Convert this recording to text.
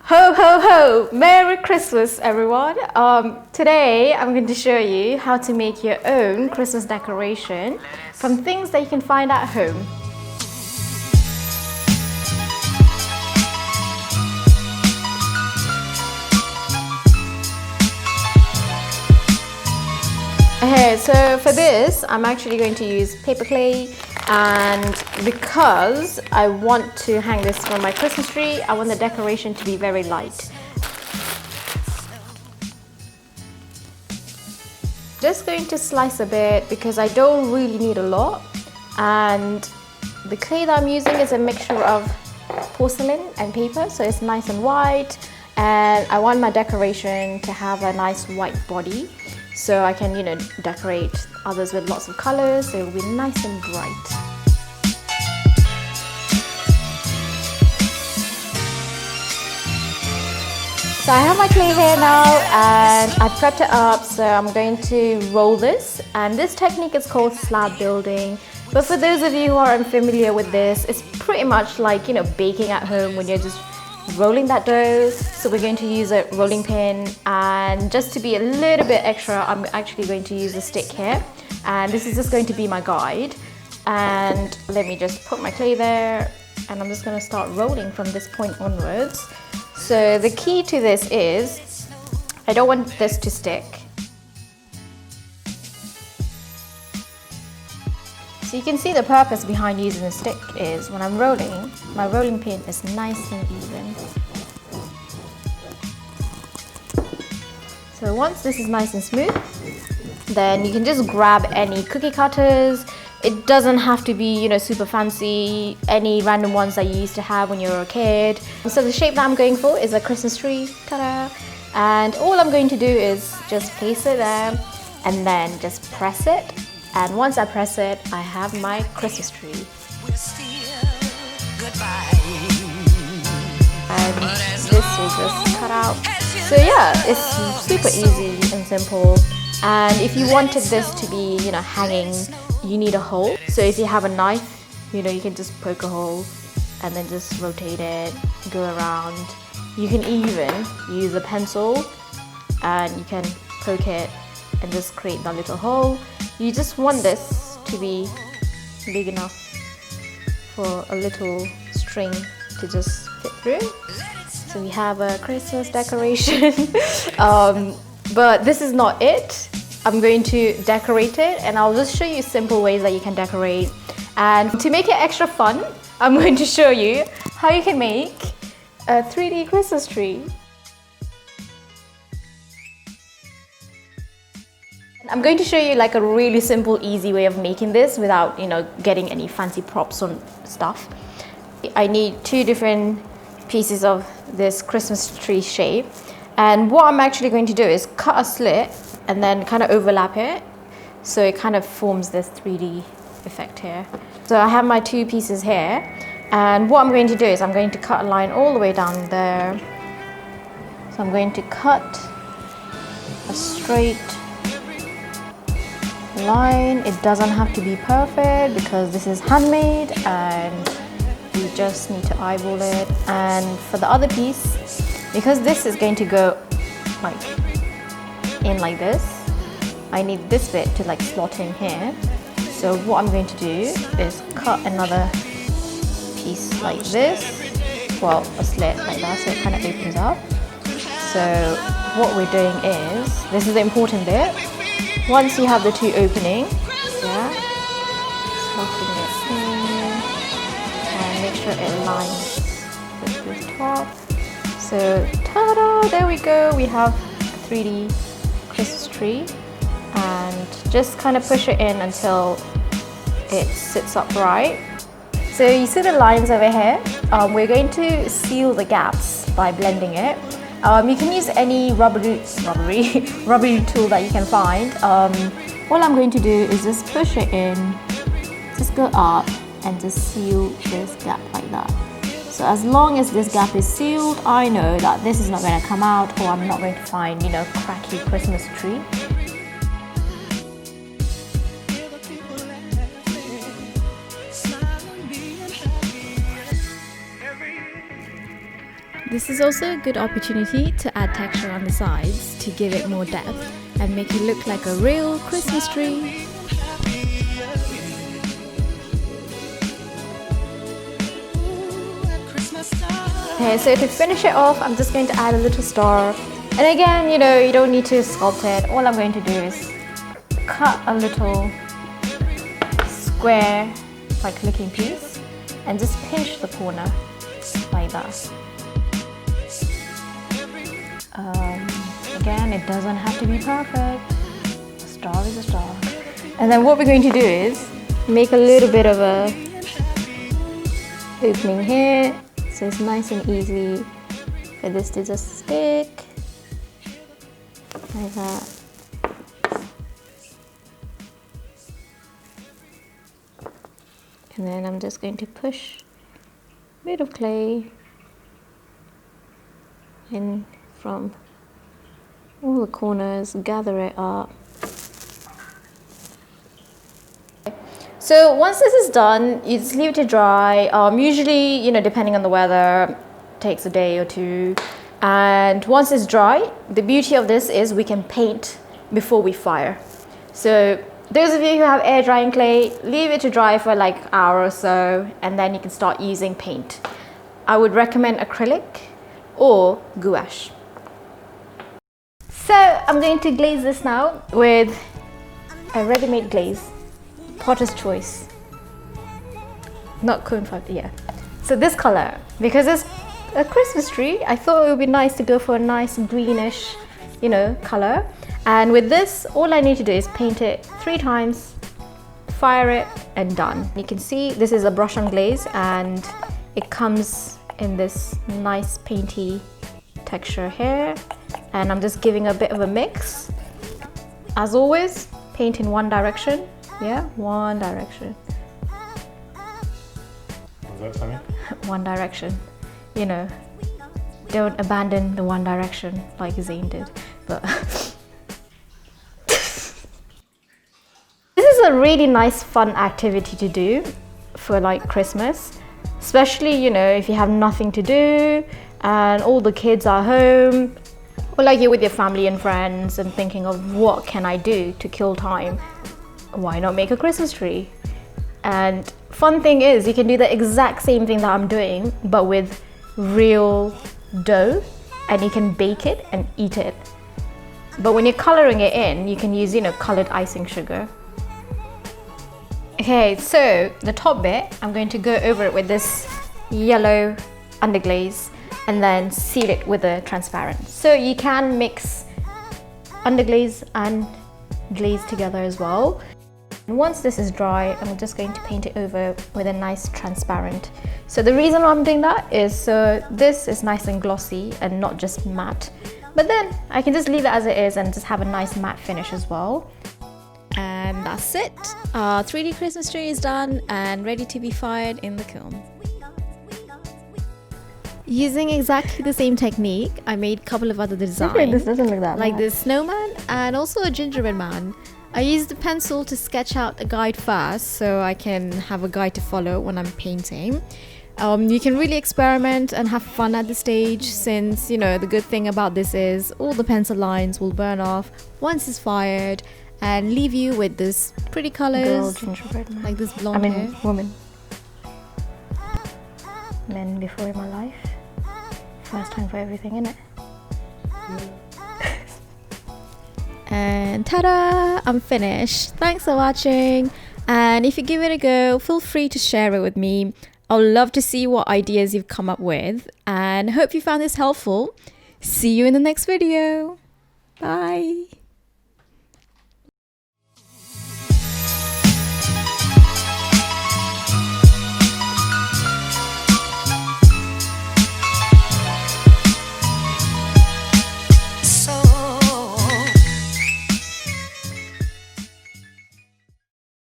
Ho ho ho! Merry Christmas everyone! Today I'm going to show you how to make your own Christmas decoration from things that you can find at home. Okay, so for this I'm actually going to use paper clay, and because I want to hang this from my Christmas tree, I want the decoration to be very light. Just going to slice a bit because I don't really need a lot, and the clay that I'm using is a mixture of porcelain and paper, so it's nice and white, and I want my decoration to have a nice white body so I can, decorate others with lots of colors, so it will be nice and bright. So I have my clay here now and I've prepped it up, so I'm going to roll this, and this technique is called slab building. But for those of you who are unfamiliar with this, it's pretty much like, baking at home when you're just rolling that dough. So we're going to use a rolling pin, and just to be a little bit extra, I'm actually going to use a stick here, and this is just going to be my guide. And let me just put my clay there, and I'm just going to start rolling from this point onwards. So the key to this is, I don't want this to stick. So you can see the purpose behind using a stick is when I'm rolling, my rolling pin is nice and even. So once this is nice and smooth, then you can just grab any cookie cutters. It doesn't have to be, super fancy, any random ones that you used to have when you were a kid. So the shape that I'm going for is a Christmas tree, ta-da! And all I'm going to do is just place it there and then just press it. And once I press it, I have my Christmas tree. And this will just cut out. So yeah, it's super easy and simple. And if you wanted this to be, hanging, you need a hole. So if you have a knife, you can just poke a hole and then just rotate it, go around. You can even use a pencil and you can poke it and just create that little hole. You just want this to be big enough for a little string to just fit through. So we have a Christmas decoration. But this is not it. I'm going to decorate it, and I'll just show you simple ways that you can decorate. And to make it extra fun, I'm going to show you how you can make a 3D Christmas tree. I'm going to show you like a really simple, easy way of making this without, getting any fancy props or stuff. I need 2 different pieces of this Christmas tree shape. And what I'm actually going to do is cut a slit and then kind of overlap it, so it kind of forms this 3D effect here. So I have my 2 pieces here, and what I'm going to do is I'm going to cut a line all the way down there. So I'm going to cut a straight line. It doesn't have to be perfect because this is handmade and you just need to eyeball it. And for the other piece, because this is going to go in like this, I need this bit to slot in here. So what I'm going to do is cut another piece like this, well, a slit like that, so it kind of opens up. So what we're doing is, this is the important bit. Once you have the 2 openings, slotting it in, and make sure it aligns with this top. So, ta-da! There we go. We have a 3D Christmas tree, and just kind of push it in until it sits upright. So you see the lines over here? We're going to seal the gaps by blending it. You can use any rubbery tool that you can find. All I'm going to do is just push it in, just go up and just seal this gap like that. So as long as this gap is sealed, I know that this is not going to come out, or I'm not going to find, cracky Christmas tree. This is also a good opportunity to add texture on the sides to give it more depth and make it look like a real Christmas tree. Okay, so to finish it off, I'm just going to add a little star. And again, you don't need to sculpt it. All I'm going to do is cut a little square, like looking piece, and just pinch the corner like that. Again, it doesn't have to be perfect. A star is a star. And then what we're going to do is make a little bit of a opening here, so it's nice and easy for this to just stick like that. And then I'm just going to push a bit of clay in from all the corners, gather it up. So once this is done, you just leave it to dry. Usually, depending on the weather, takes a day or two. And once it's dry, the beauty of this is we can paint before we fire. So those of you who have air drying clay, leave it to dry for like an hour or so, and then you can start using paint. I would recommend acrylic or gouache. So I'm going to glaze this now with a ready-made glaze, Potter's Choice. Not cone fiber, yeah. So this color, because it's a Christmas tree, I thought it would be nice to go for a nice greenish, color. And with this, all I need to do is paint it 3 times, fire it, and done. You can see this is a brush on glaze, and it comes in this nice painty texture here. And I'm just giving a bit of a mix. As always, paint in one direction. Yeah, one direction. What's that, Sammy? One direction. Don't abandon the one direction like Zane did. But this is a really nice, fun activity to do for like Christmas, especially if you have nothing to do and all the kids are home, or like you're with your family and friends and thinking of what can I do to kill time. Why not make a Christmas tree? And fun thing is you can do the exact same thing that I'm doing, but with real dough, and you can bake it and eat it. But when you're coloring it in, you can use colored icing sugar. Okay, so the top bit, I'm going to go over it with this yellow underglaze and then seal it with a transparent. So you can mix underglaze and glaze together as well. And once this is dry, I'm just going to paint it over with a nice transparent. So the reason why I'm doing that is so this is nice and glossy and not just matte. But then I can just leave it as it is and just have a nice matte finish as well. And that's it. Our 3D Christmas tree is done and ready to be fired in the kiln. Using exactly the same technique, I made a couple of other designs. This doesn't look that like bad. this snowman and also a gingerbread man. I used a pencil to sketch out a guide first so I can have a guide to follow when I'm painting. You can really experiment and have fun at this stage, since the good thing about this is all the pencil lines will burn off once it's fired and leave you with this pretty colors. Girl, gingerbread man. Like this blonde hair. Woman. Men before in my life. First time for everything, innit? And ta-da! I'm finished. Thanks for watching. And if you give it a go, feel free to share it with me. I'd love to see what ideas you've come up with. And hope you found this helpful. See you in the next video. Bye.